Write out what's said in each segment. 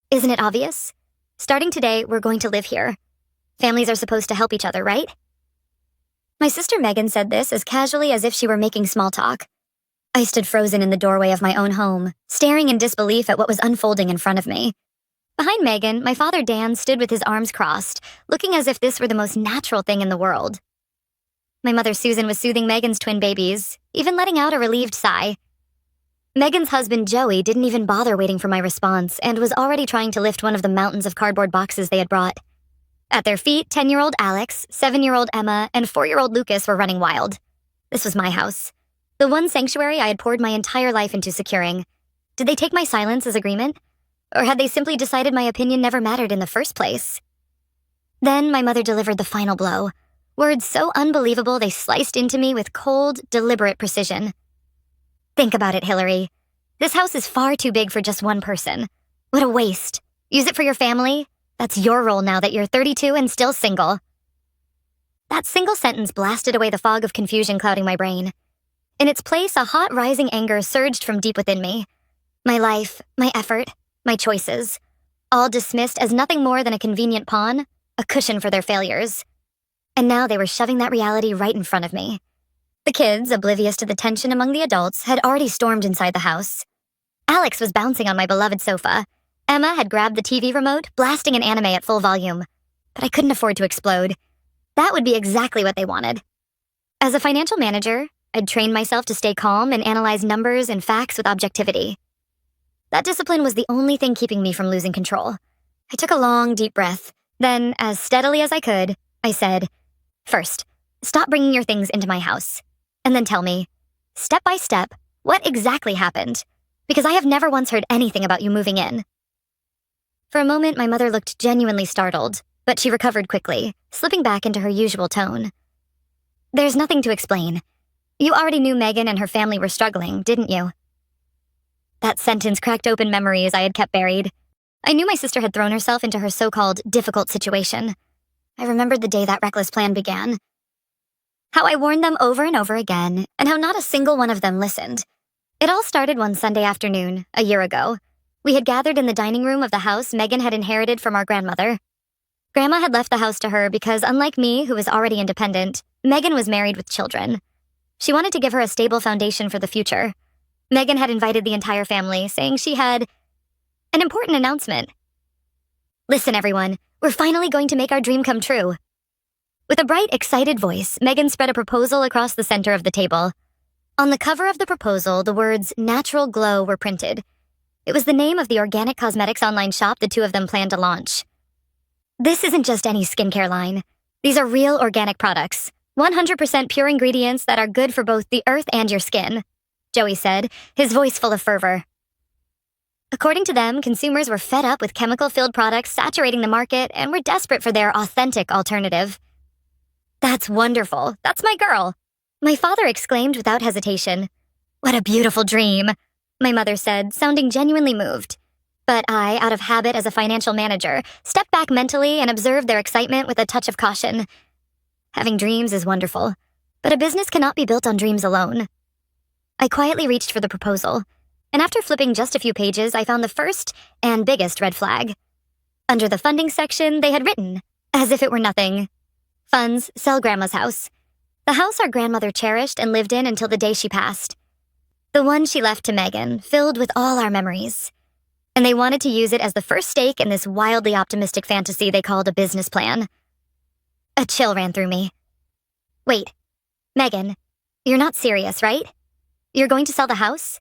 Isn't it obvious? Starting today, we're going to live here. Families are supposed to help each other, right? My sister Megan said this as casually as if she were making small talk. I stood frozen in the doorway of my own home, staring in disbelief at what was unfolding in front of me. Behind Megan, my father Dan stood with his arms crossed, looking as if this were the most natural thing in the world. My mother Susan was soothing Megan's twin babies, even letting out a relieved sigh. Megan's husband Joey didn't even bother waiting for my response and was already trying to lift one of the mountains of cardboard boxes they had brought. At their feet, 10-year-old Alex, 7-year-old Emma, and 4-year-old Lucas were running wild. This was my house. The one sanctuary I had poured my entire life into securing. Did they take my silence as agreement? Or had they simply decided my opinion never mattered in the first place? Then my mother delivered the final blow. Words so unbelievable they sliced into me with cold, deliberate precision. Think about it, Hillary. This house is far too big for just one person. What a waste. Use it for your family. That's your role now that you're 32 and still single. That single sentence blasted away the fog of confusion clouding my brain. In its place, a hot, rising anger surged from deep within me. My life, my effort, my choices, all dismissed as nothing more than a convenient pawn, a cushion for their failures. And now they were shoving that reality right in front of me. The kids, oblivious to the tension among the adults, had already stormed inside the house. Alex was bouncing on my beloved sofa. Emma had grabbed the TV remote, blasting an anime at full volume. But I couldn't afford to explode. That would be exactly what they wanted. As a financial manager, I'd trained myself to stay calm and analyze numbers and facts with objectivity. That discipline was the only thing keeping me from losing control. I took a long, deep breath. Then, as steadily as I could, I said, "First, stop bringing your things into my house. And then tell me, step by step, what exactly happened? Because I have never once heard anything about you moving in." For a moment, my mother looked genuinely startled, but she recovered quickly, slipping back into her usual tone. "There's nothing to explain. You already knew Megan and her family were struggling, didn't you?" That sentence cracked open memories I had kept buried. I knew my sister had thrown herself into her so-called difficult situation. I remembered the day that reckless plan began. How I warned them over and over again, and how not a single one of them listened. It all started one Sunday afternoon, a year ago. We had gathered in the dining room of the house Megan had inherited from our grandmother. Grandma had left the house to her because, unlike me, who was already independent, Megan was married with children. She wanted to give her a stable foundation for the future. Megan had invited the entire family, saying she had an important announcement. "Listen, everyone, we're finally going to make our dream come true." With a bright, excited voice, Megan spread a proposal across the center of the table. On the cover of the proposal, the words "Natural Glow" were printed. It was the name of the organic cosmetics online shop the two of them planned to launch. "This isn't just any skincare line. These are real organic products, 100% pure ingredients that are good for both the earth and your skin," Joey said, his voice full of fervor. According to them, consumers were fed up with chemical-filled products saturating the market and were desperate for their authentic alternative. "That's wonderful. That's my girl," my father exclaimed without hesitation. "What a beautiful dream," my mother said, sounding genuinely moved. But I, out of habit as a financial manager, stepped back mentally and observed their excitement with a touch of caution. Having dreams is wonderful, but a business cannot be built on dreams alone. I quietly reached for the proposal, and after flipping just a few pages, I found the first and biggest red flag. Under the funding section, they had written, as if it were nothing, "Funds, sell Grandma's house. The house our grandmother cherished and lived in until the day she passed. The one she left to Megan, filled with all our memories. And they wanted to use it as the first stake in this wildly optimistic fantasy they called a business plan." A chill ran through me. "Wait, Megan, you're not serious, right? You're going to sell the house?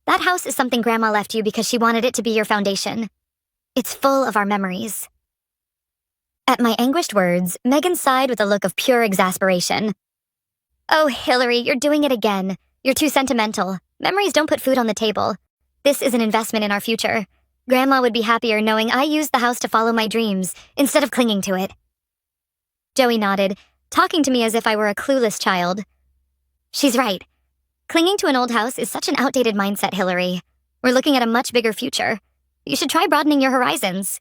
That house is something Grandma left you because she wanted it to be your foundation. It's full of our memories." At my anguished words, Megan sighed with a look of pure exasperation. "Oh, Hillary, you're doing it again. You're too sentimental. Memories don't put food on the table. This is an investment in our future. Grandma would be happier knowing I used the house to follow my dreams, instead of clinging to it." Joey nodded, talking to me as if I were a clueless child. "She's right. Clinging to an old house is such an outdated mindset, Hillary. We're looking at a much bigger future. You should try broadening your horizons."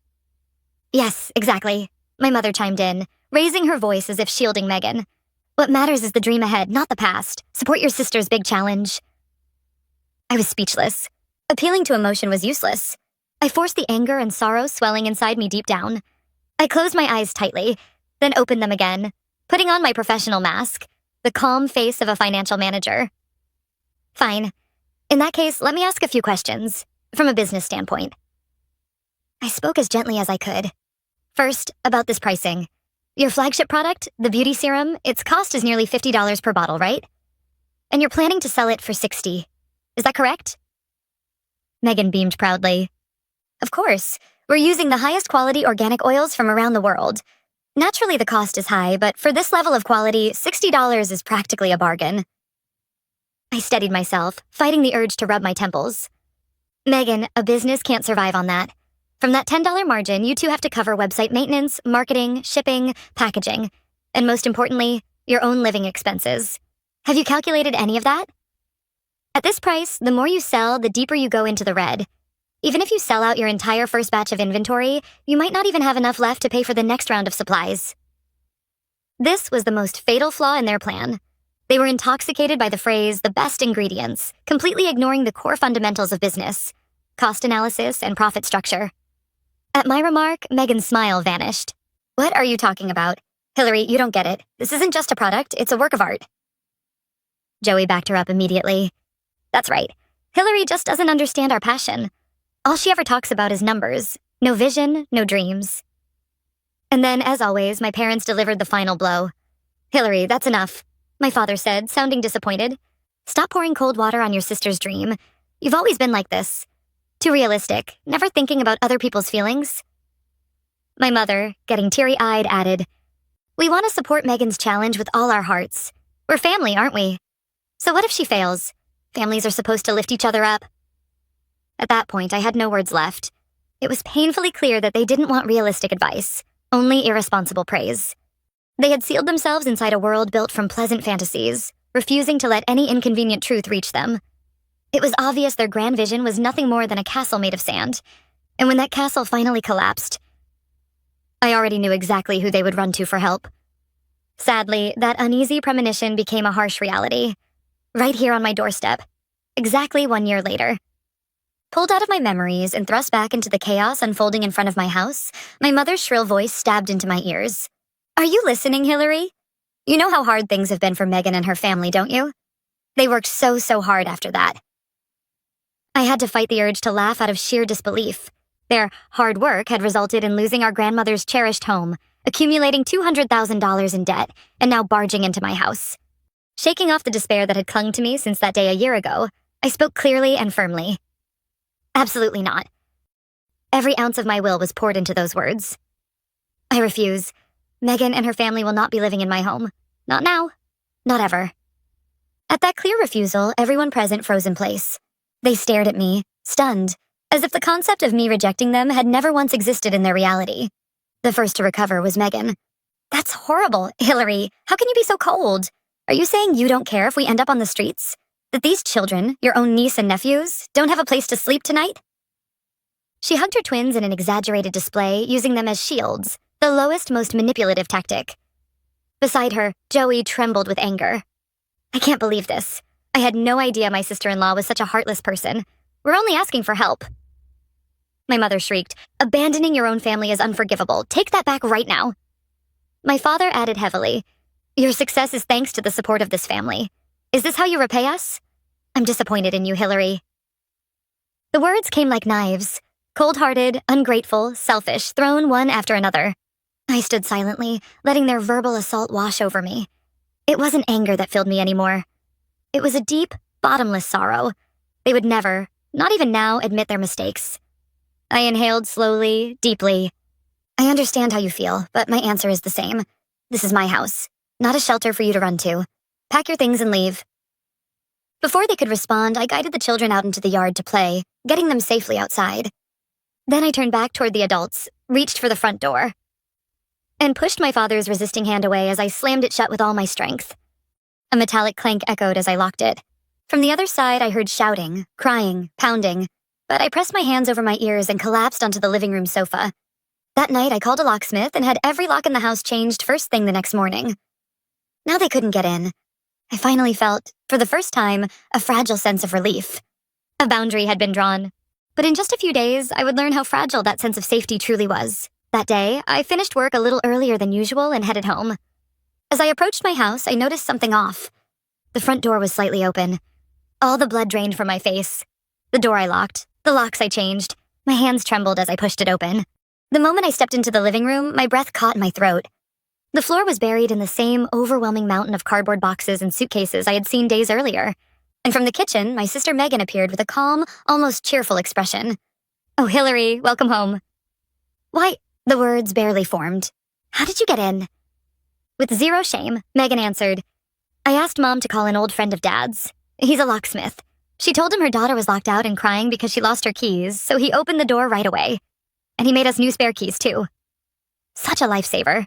"Yes, exactly," my mother chimed in, raising her voice as if shielding Megan. "What matters is the dream ahead, not the past. Support your sister's big challenge." I was speechless. Appealing to emotion was useless. I forced the anger and sorrow swelling inside me deep down. I closed my eyes tightly, then opened them again, putting on my professional mask, the calm face of a financial manager. Fine. In that case, let me ask a few questions, from a business standpoint. I spoke as gently as I could. First, about this pricing. Your flagship product, the beauty serum, its cost is nearly $50 per bottle, right? And you're planning to sell it for $60. Is that correct? Megan beamed proudly. Of course. We're using the highest quality organic oils from around the world. Naturally, the cost is high, but for this level of quality, $60 is practically a bargain. I steadied myself, fighting the urge to rub my temples. Megan, a business can't survive on that. From that $10 margin, you two have to cover website maintenance, marketing, shipping, packaging, and most importantly, your own living expenses. Have you calculated any of that? At this price, the more you sell, the deeper you go into the red. Even if you sell out your entire first batch of inventory, you might not even have enough left to pay for the next round of supplies. This was the most fatal flaw in their plan. They were intoxicated by the phrase, the best ingredients, completely ignoring the core fundamentals of business, cost analysis and profit structure. At my remark, Megan's smile vanished. What are you talking about? Hillary, you don't get it. This isn't just a product, it's a work of art. Joey backed her up immediately. That's right. Hillary just doesn't understand our passion. All she ever talks about is numbers. No vision, no dreams. And then, as always, my parents delivered the final blow. Hillary, that's enough, my father said, sounding disappointed. Stop pouring cold water on your sister's dream. You've always been like this. Too realistic, never thinking about other people's feelings. My mother, getting teary-eyed, added, We want to support Megan's challenge with all our hearts. We're family, aren't we? So what if she fails? Families are supposed to lift each other up. At that point, I had no words left. It was painfully clear that they didn't want realistic advice, only irresponsible praise. They had sealed themselves inside a world built from pleasant fantasies, refusing to let any inconvenient truth reach them. It was obvious their grand vision was nothing more than a castle made of sand, and when that castle finally collapsed, I already knew exactly who they would run to for help. Sadly, that uneasy premonition became a harsh reality, right here on my doorstep, exactly 1 year later. Pulled out of my memories and thrust back into the chaos unfolding in front of my house, my mother's shrill voice stabbed into my ears. Are you listening, Hillary? You know how hard things have been for Megan and her family, don't you? They worked so hard after that. I had to fight the urge to laugh out of sheer disbelief. Their hard work had resulted in losing our grandmother's cherished home, accumulating $200,000 in debt, and now barging into my house. Shaking off the despair that had clung to me since that day a year ago, I spoke clearly and firmly. Absolutely not. Every ounce of my will was poured into those words. I refuse. Megan and her family will not be living in my home. Not now. Not ever. At that clear refusal, everyone present froze in place. They stared at me, stunned, as if the concept of me rejecting them had never once existed in their reality. The first to recover was Megan. That's horrible, Hillary. How can you be so cold? Are you saying you don't care if we end up on the streets? That these children, your own niece and nephews, don't have a place to sleep tonight? She hugged her twins in an exaggerated display, using them as shields, the lowest, most manipulative tactic. Beside her, Joey trembled with anger. I can't believe this. I had no idea my sister-in-law was such a heartless person. We're only asking for help. My mother shrieked, Abandoning your own family is unforgivable. Take that back right now. My father added heavily, Your success is thanks to the support of this family. Is this how you repay us? I'm disappointed in you, Hillary. The words came like knives, cold-hearted, ungrateful, selfish, thrown one after another. I stood silently, letting their verbal assault wash over me. It wasn't anger that filled me anymore. It was a deep, bottomless sorrow. They would never, not even now, admit their mistakes. I inhaled slowly, deeply. I understand how you feel, but my answer is the same. This is my house, not a shelter for you to run to. Pack your things and leave. Before they could respond, I guided the children out into the yard to play, getting them safely outside. Then I turned back toward the adults, reached for the front door, and pushed my father's resisting hand away as I slammed it shut with all my strength. A metallic clank echoed as I locked it. From the other side, I heard shouting, crying, pounding, but I pressed my hands over my ears and collapsed onto the living room sofa. That night, I called a locksmith and had every lock in the house changed first thing the next morning. Now they couldn't get in. I finally felt, for the first time, a fragile sense of relief. A boundary had been drawn. But in just a few days, I would learn how fragile that sense of safety truly was. That day, I finished work a little earlier than usual and headed home. As I approached my house, I noticed something off. The front door was slightly open. All the blood drained from my face. The door I locked, the locks I changed. My hands trembled as I pushed it open. The moment I stepped into the living room, my breath caught in my throat. The floor was buried in the same overwhelming mountain of cardboard boxes and suitcases I had seen days earlier. And from the kitchen, my sister Megan appeared with a calm, almost cheerful expression. "Oh, Hillary, welcome home." "Why," the words barely formed. "How did you get in?" With zero shame, Megan answered, "I asked Mom to call an old friend of Dad's. He's a locksmith. She told him her daughter was locked out and crying because she lost her keys, so he opened the door right away. And he made us new spare keys, too." Such a lifesaver.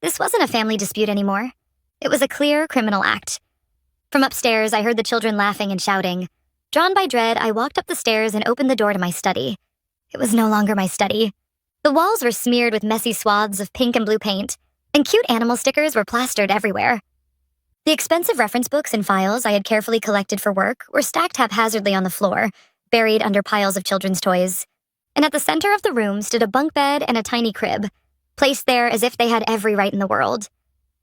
This wasn't a family dispute anymore. It was a clear criminal act. From upstairs, I heard the children laughing and shouting. Drawn by dread, I walked up the stairs and opened the door to my study. It was no longer my study. The walls were smeared with messy swaths of pink and blue paint, and cute animal stickers were plastered everywhere. The expensive reference books and files I had carefully collected for work were stacked haphazardly on the floor, buried under piles of children's toys. And at the center of the room stood a bunk bed and a tiny crib, placed there as if they had every right in the world.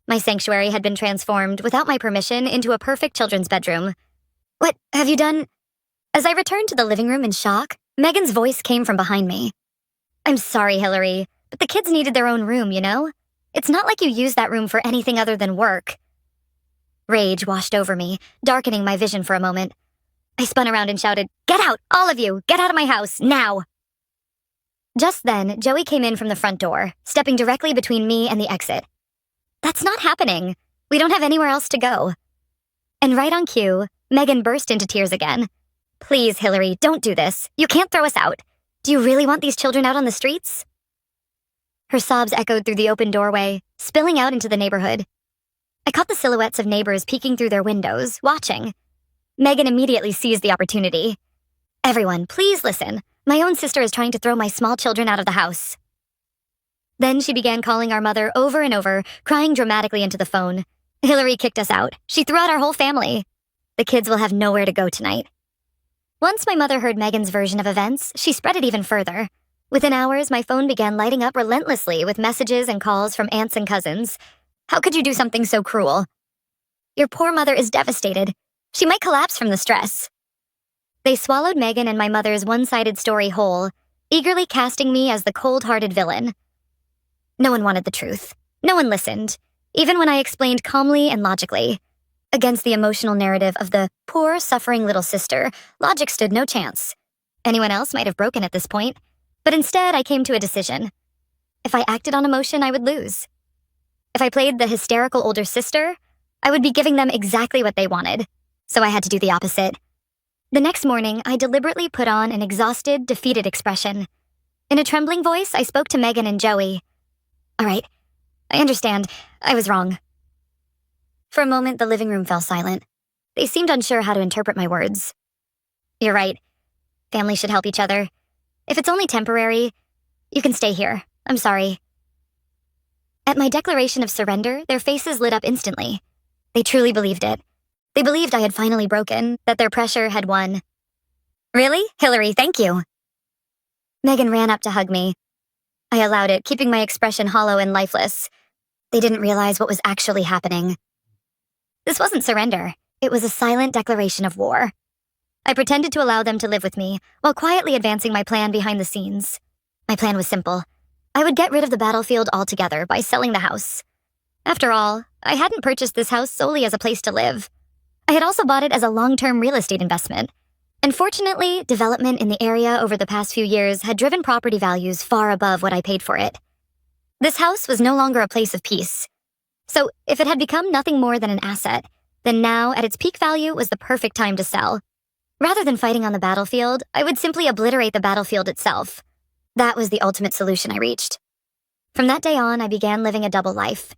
My sanctuary had been transformed, without my permission, into a perfect children's bedroom. "What have you done?" As I returned to the living room in shock, Megan's voice came from behind me. "I'm sorry, Hillary, but the kids needed their own room, you know? It's not like you used that room for anything other than work." Rage washed over me, darkening my vision for a moment. I spun around and shouted, "Get out, all of you! Get out of my house, now!" Just then, Joey came in from the front door, stepping directly between me and the exit. "That's not happening. We don't have anywhere else to go." And right on cue, Megan burst into tears again. "Please, Hillary, don't do this. You can't throw us out. Do you really want these children out on the streets?" Her sobs echoed through the open doorway, spilling out into the neighborhood. I caught the silhouettes of neighbors peeking through their windows, watching. Megan immediately seized the opportunity. "Everyone, please listen. My own sister is trying to throw my small children out of the house." Then she began calling our mother over and over, crying dramatically into the phone. "Hillary kicked us out. She threw out our whole family. The kids will have nowhere to go tonight." Once my mother heard Megan's version of events, she spread it even further. Within hours, my phone began lighting up relentlessly with messages and calls from aunts and cousins. "How could you do something so cruel? Your poor mother is devastated. She might collapse from the stress." They swallowed Megan and my mother's one-sided story whole, eagerly casting me as the cold-hearted villain. No one wanted the truth. No one listened, even when I explained calmly and logically. Against the emotional narrative of the poor, suffering little sister, logic stood no chance. Anyone else might have broken at this point, but instead I came to a decision. If I acted on emotion, I would lose. If I played the hysterical older sister, I would be giving them exactly what they wanted, so I had to do the opposite. The next morning, I deliberately put on an exhausted, defeated expression. In a trembling voice, I spoke to Megan and Joey. "All right, I understand. I was wrong." For a moment, the living room fell silent. They seemed unsure how to interpret my words. "You're right. Families should help each other. If it's only temporary, you can stay here. I'm sorry." At my declaration of surrender, their faces lit up instantly. They truly believed it. They believed I had finally broken, that their pressure had won. "Really? Hillary, thank you." Megan ran up to hug me. I allowed it, keeping my expression hollow and lifeless. They didn't realize what was actually happening. This wasn't surrender. It was a silent declaration of war. I pretended to allow them to live with me, while quietly advancing my plan behind the scenes. My plan was simple. I would get rid of the battlefield altogether by selling the house. After all, I hadn't purchased this house solely as a place to live. I had also bought it as a long-term real estate investment. And fortunately, development in the area over the past few years had driven property values far above what I paid for it. This house was no longer a place of peace. So if it had become nothing more than an asset, then now, at its peak value, was the perfect time to sell. Rather than fighting on the battlefield, I would simply obliterate the battlefield itself. That was the ultimate solution I reached. From that day on, I began living a double life.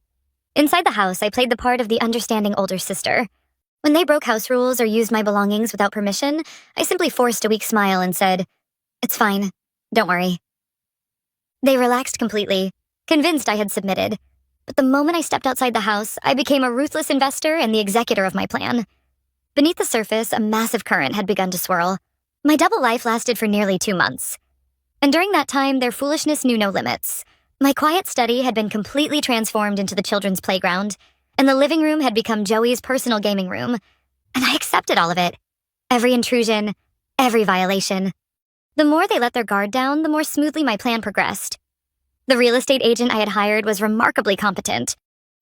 Inside the house, I played the part of the understanding older sister. When they broke house rules or used my belongings without permission, I simply forced a weak smile and said, "It's fine. Don't worry." They relaxed completely, convinced I had submitted. But the moment I stepped outside the house, I became a ruthless investor and the executor of my plan. Beneath the surface, a massive current had begun to swirl. My double life lasted for nearly 2 months. And during that time, their foolishness knew no limits. My quiet study had been completely transformed into the children's playground, and the living room had become Joey's personal gaming room. And I accepted all of it. Every intrusion, every violation. The more they let their guard down, the more smoothly my plan progressed. The real estate agent I had hired was remarkably competent.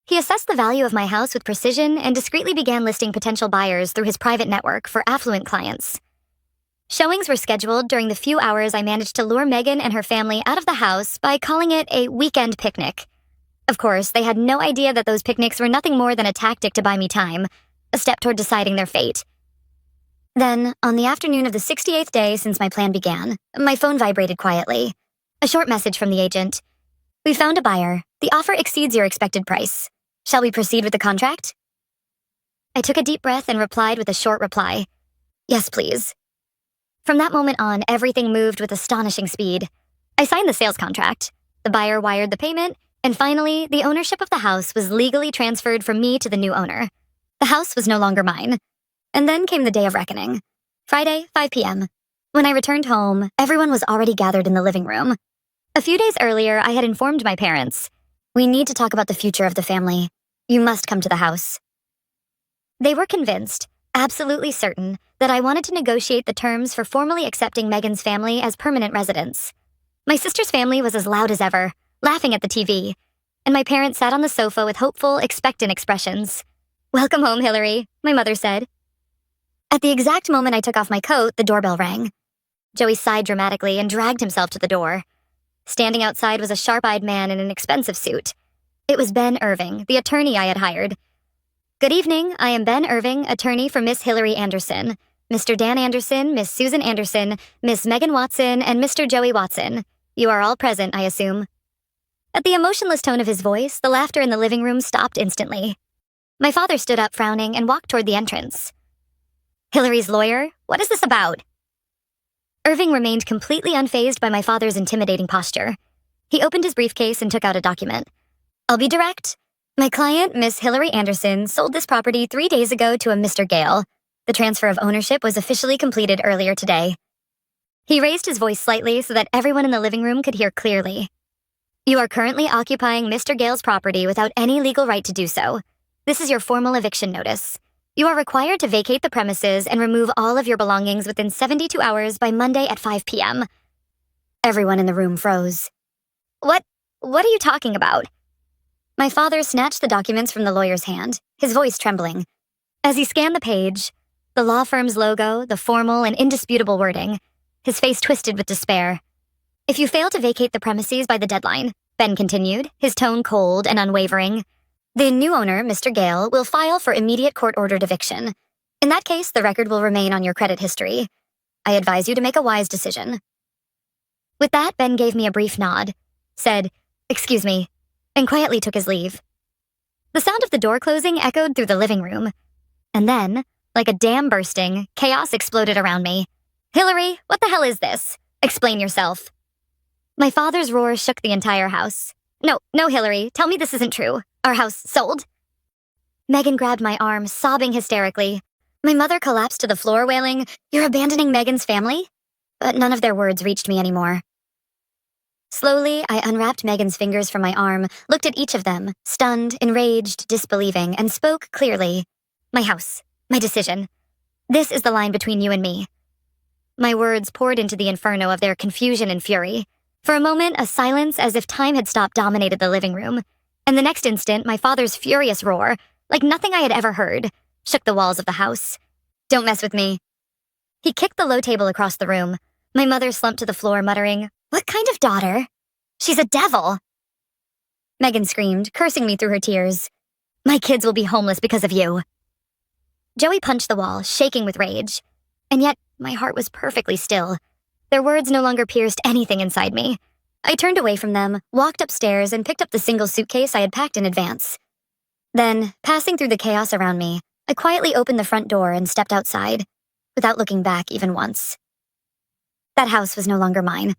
He assessed the value of my house with precision and discreetly began listing potential buyers through his private network for affluent clients. Showings were scheduled during the few hours I managed to lure Megan and her family out of the house by calling it a weekend picnic. Of course, they had no idea that those picnics were nothing more than a tactic to buy me time, a step toward deciding their fate. Then, on the afternoon of the 68th day since my plan began, my phone vibrated quietly. A short message from the agent. "We found a buyer. The offer exceeds your expected price. Shall we proceed with the contract?" I took a deep breath and replied with a short reply. "Yes, please." From that moment on, everything moved with astonishing speed. I signed the sales contract. The buyer wired the payment, and finally, the ownership of the house was legally transferred from me to the new owner. The house was no longer mine. And then came the day of reckoning. Friday, 5 p.m. When I returned home, everyone was already gathered in the living room. A few days earlier, I had informed my parents, "We need to talk about the future of the family. You must come to the house." They were convinced, absolutely certain, that I wanted to negotiate the terms for formally accepting Megan's family as permanent residents. My sister's family was as loud as ever, laughing at the TV, and my parents sat on the sofa with hopeful, expectant expressions. "Welcome home, Hillary," my mother said. At the exact moment I took off my coat, the doorbell rang. Joey sighed dramatically and dragged himself to the door. Standing outside was a sharp-eyed man in an expensive suit. It was Ben Irving, the attorney I had hired. "Good evening, I am Ben Irving, attorney for Miss Hillary Anderson, Mr. Dan Anderson, Miss Susan Anderson, Miss Megan Watson, and Mr. Joey Watson. You are all present, I assume." At the emotionless tone of his voice, the laughter in the living room stopped instantly. My father stood up frowning and walked toward the entrance. "Hillary's lawyer? What is this about?" Irving remained completely unfazed by my father's intimidating posture. He opened his briefcase and took out a document. "I'll be direct. My client, Miss Hillary Anderson, sold this property 3 days ago to a Mr. Gale. The transfer of ownership was officially completed earlier today." He raised his voice slightly so that everyone in the living room could hear clearly. "You are currently occupying Mr. Gale's property without any legal right to do so. This is your formal eviction notice. You are required to vacate the premises and remove all of your belongings within 72 hours by Monday at 5 p.m. Everyone in the room froze. What are you talking about?" My father snatched the documents from the lawyer's hand, his voice trembling. As he scanned the page, the law firm's logo, the formal and indisputable wording, his face twisted with despair. "If you fail to vacate the premises by the deadline," Ben continued, his tone cold and unwavering, "the new owner, Mr. Gale, will file for immediate court-ordered eviction. In that case, the record will remain on your credit history. I advise you to make a wise decision." With that, Ben gave me a brief nod, said, "Excuse me," and quietly took his leave. The sound of the door closing echoed through the living room. And then, like a dam bursting, chaos exploded around me. "Hillary, what the hell is this? Explain yourself." My father's roar shook the entire house. No, Hillary, tell me this isn't true. Our house sold?" Megan grabbed my arm, sobbing hysterically. My mother collapsed to the floor, wailing, "You're abandoning Megan's family?" But none of their words reached me anymore. Slowly, I unwrapped Megan's fingers from my arm, looked at each of them, stunned, enraged, disbelieving, and spoke clearly. "My house. My decision. This is the line between you and me." My words poured into the inferno of their confusion and fury. For a moment, a silence as if time had stopped dominated the living room. And the next instant, my father's furious roar, like nothing I had ever heard, shook the walls of the house. "Don't mess with me." He kicked the low table across the room. My mother slumped to the floor, muttering, "What kind of daughter? She's a devil." Megan screamed, cursing me through her tears. "My kids will be homeless because of you." Joey punched the wall, shaking with rage. And yet, my heart was perfectly still. Their words no longer pierced anything inside me. I turned away from them, walked upstairs, and picked up the single suitcase I had packed in advance. Then, passing through the chaos around me, I quietly opened the front door and stepped outside, without looking back even once. That house was no longer mine.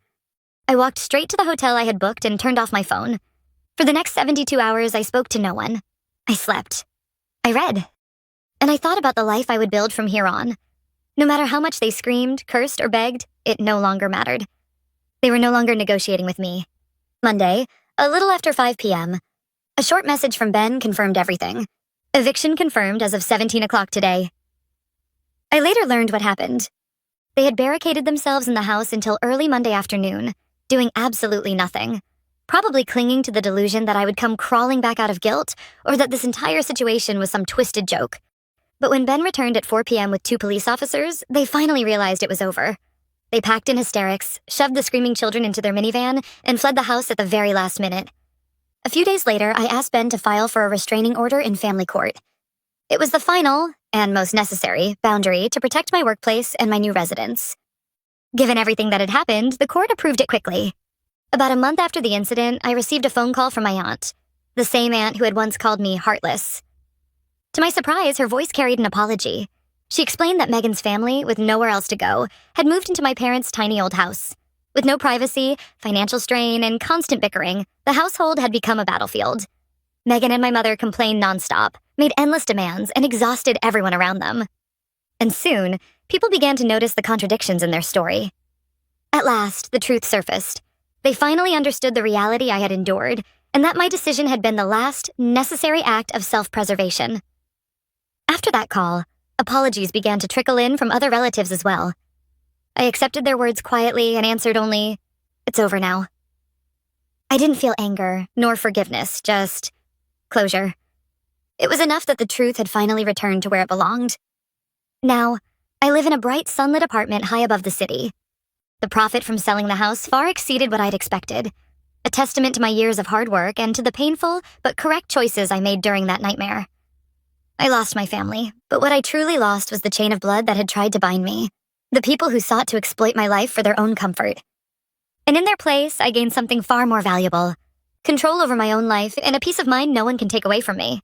I walked straight to the hotel I had booked and turned off my phone. For the next 72 hours, I spoke to no one. I slept. I read. And I thought about the life I would build from here on. No matter how much they screamed, cursed, or begged, it no longer mattered. They were no longer negotiating with me. Monday, a little after 5 p.m., a short message from Ben confirmed everything. Eviction confirmed as of 17 o'clock today. I later learned what happened. They had barricaded themselves in the house until early Monday afternoon, doing absolutely nothing, probably clinging to the delusion that I would come crawling back out of guilt or that this entire situation was some twisted joke. But when Ben returned at 4 p.m. with 2 police officers, they finally realized it was over. They packed in hysterics, shoved the screaming children into their minivan, and fled the house at the very last minute. A few days later, I asked Ben to file for a restraining order in family court. It was the final, and most necessary, boundary to protect my workplace and my new residence. Given everything that had happened, the court approved it quickly. About a month after the incident, I received a phone call from my aunt, the same aunt who had once called me heartless. To my surprise, her voice carried an apology. She explained that Megan's family, with nowhere else to go, had moved into my parents' tiny old house. With no privacy, financial strain, and constant bickering, the household had become a battlefield. Megan and my mother complained nonstop, made endless demands, and exhausted everyone around them. And soon, people began to notice the contradictions in their story. At last, the truth surfaced. They finally understood the reality I had endured, and that my decision had been the last, necessary act of self-preservation. After that call, apologies began to trickle in from other relatives as well. I accepted their words quietly and answered only, "It's over now." I didn't feel anger, nor forgiveness, just closure. It was enough that the truth had finally returned to where it belonged. Now, I live in a bright, sunlit apartment high above the city. The profit from selling the house far exceeded what I'd expected, a testament to my years of hard work and to the painful but correct choices I made during that nightmare. I lost my family, but what I truly lost was the chain of blood that had tried to bind me, the people who sought to exploit my life for their own comfort. And in their place, I gained something far more valuable, control over my own life and a peace of mind no one can take away from me.